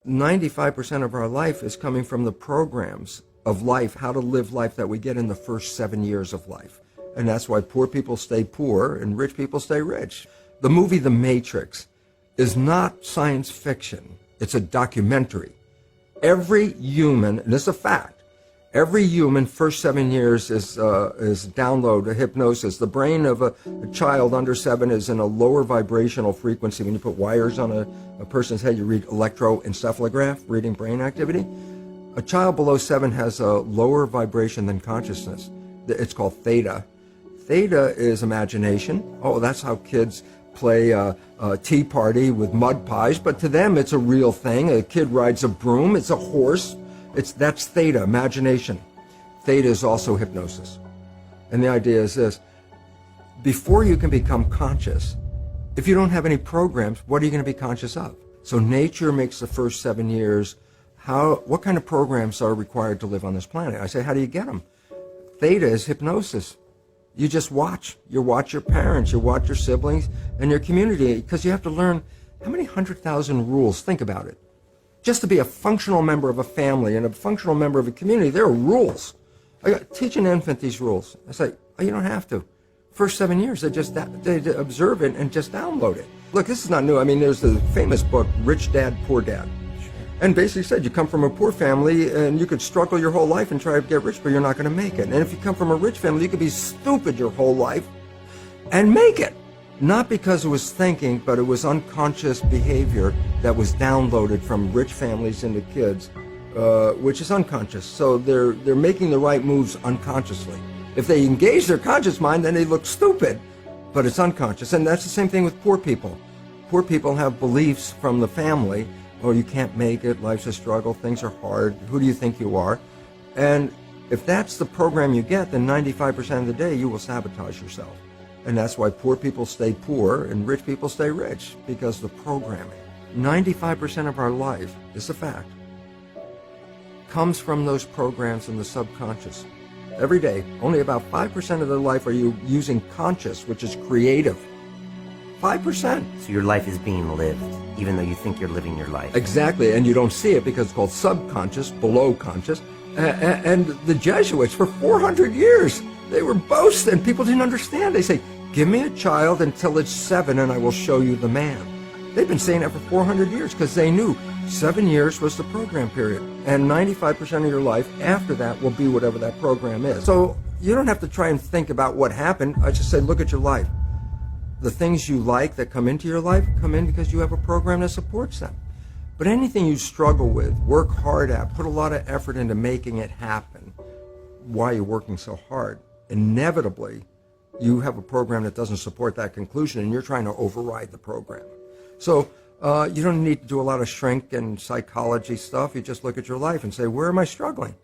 95% of our life is coming from the programs of life, how to live life that we get in the first 7 years of life. And that's why poor people stay poor and rich people stay rich. The movie The Matrix is not science fiction. It's a documentary. Every human, and this is a fact, every human first 7 years is download a hypnosis. The brain of a child under 7 is in a lower vibrational frequency. When you put wires on a person's head, you read electroencephalograph, reading brain activity. A child below 7 has a lower vibration than consciousness. It's called theta. Theta is imagination. Oh, that's how kids play a tea party with mud pies, but to them it's a real thing. A kid rides a broom, it's a horse. That's theta, imagination. Theta is also hypnosis. And the idea is this: before you can become conscious, if you don't have any programs, what are you going to be conscious of? So nature makes the first 7 years. What kind of programs are required to live on this planet? I say, how do you get them? Theta is hypnosis. You just watch. You watch your parents, you watch your siblings, and your community, because you have to learn how many 100,000 rules. Think about it. Just to be a functional member of a family and a functional member of a community, there are rules. Teach an infant these rules. I say, oh, you don't have to. First 7 years, they observe it and just download it. Look, this is not new. I mean, there's the famous book, Rich Dad, Poor Dad. And basically said you come from a poor family and you could struggle your whole life and try to get rich, but you're not going to make it. And if you come from a rich family, you could be stupid your whole life and make it. Not because it was thinking, but it was unconscious behavior that was downloaded from rich families into kids, which is unconscious. So they're making the right moves unconsciously. If they engage their conscious mind, then they look stupid, but it's unconscious. And that's the same thing with poor people. Poor people have beliefs from the family. Oh, you can't make it, life's a struggle, things are hard, who do you think you are? And if that's the program you get, then 95% of the day you will sabotage yourself. And that's why poor people stay poor and rich people stay rich, because the programming. 95% of our life, is a fact, comes from those programs in the subconscious. Every day, only about 5% of their life are you using conscious, which is creative. 5%. So your life is being lived, even though you think you're living your life. Exactly, and you don't see it because it's called subconscious, below conscious. And the Jesuits, for 400 years, they were boasting. People didn't understand. They say, give me a child until it's 7 and I will show you the man. They've been saying that for 400 years because they knew 7 years was the program period. And 95% of your life after that will be whatever that program is. So you don't have to try and think about what happened. I just say, look at your life. The things you like that come into your life come in because you have a program that supports them. But anything you struggle with, work hard at, put a lot of effort into making it happen, why you're working so hard, inevitably you have a program that doesn't support that conclusion and you're trying to override the program. So you don't need to do a lot of shrink and psychology stuff. You just look at your life and say, where am I struggling?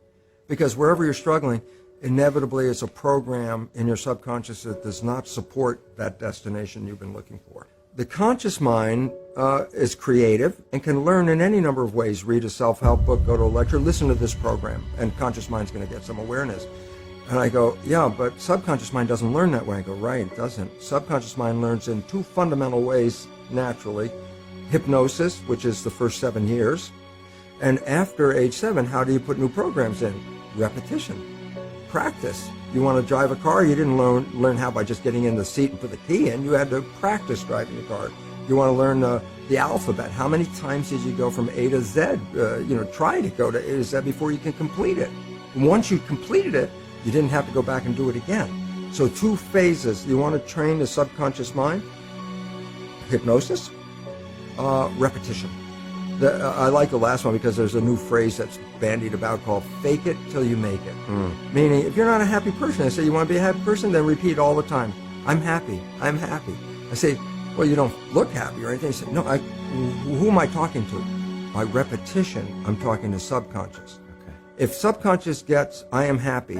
Because wherever you're struggling, inevitably it's a program in your subconscious that does not support that destination you've been looking for. The conscious mind is creative and can learn in any number of ways. Read a self-help book, go to a lecture, listen to this program, and conscious mind's going to get some awareness. And I go, yeah, but subconscious mind doesn't learn that way. I go, right, it doesn't. Subconscious mind learns in two fundamental ways naturally. Hypnosis, which is the first 7 years. And after age 7, how do you put new programs in? Repetition. Practice. You want to drive a car, you didn't learn how by just getting in the seat and put the key in. You had to practice driving the car. You want to learn the alphabet. How many times did you go from A to Z? Try to go to A to Z before you can complete it. And once you completed it, you didn't have to go back and do it again. So 2 phases. You want to train the subconscious mind? Hypnosis, repetition. I like the last one because there's a new phrase that's bandied about called fake it till you make it. Meaning, if you're not a happy person, I say, you want to be a happy person? Then repeat all the time, I'm happy, I'm happy. I say, well, you don't look happy or anything. I say, no, who am I talking to? By repetition, I'm talking to subconscious. Okay. If subconscious gets, I am happy,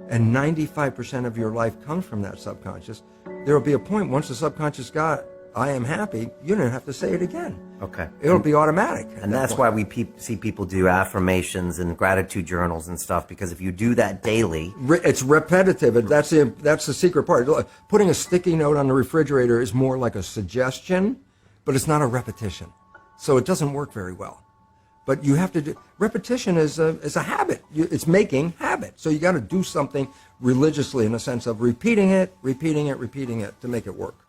and 95% of your life comes from that subconscious, there will be a point once the subconscious got, I am happy, you don't have to say it again. Okay. It'll be automatic. And that's why we see people do affirmations and gratitude journals and stuff, because if you do that daily... It's repetitive, and that's the secret part. Putting a sticky note on the refrigerator is more like a suggestion, but it's not a repetition. So it doesn't work very well. But you have to do, repetition is a habit. It's making habit. So you got to do something religiously in a sense of repeating it to make it work.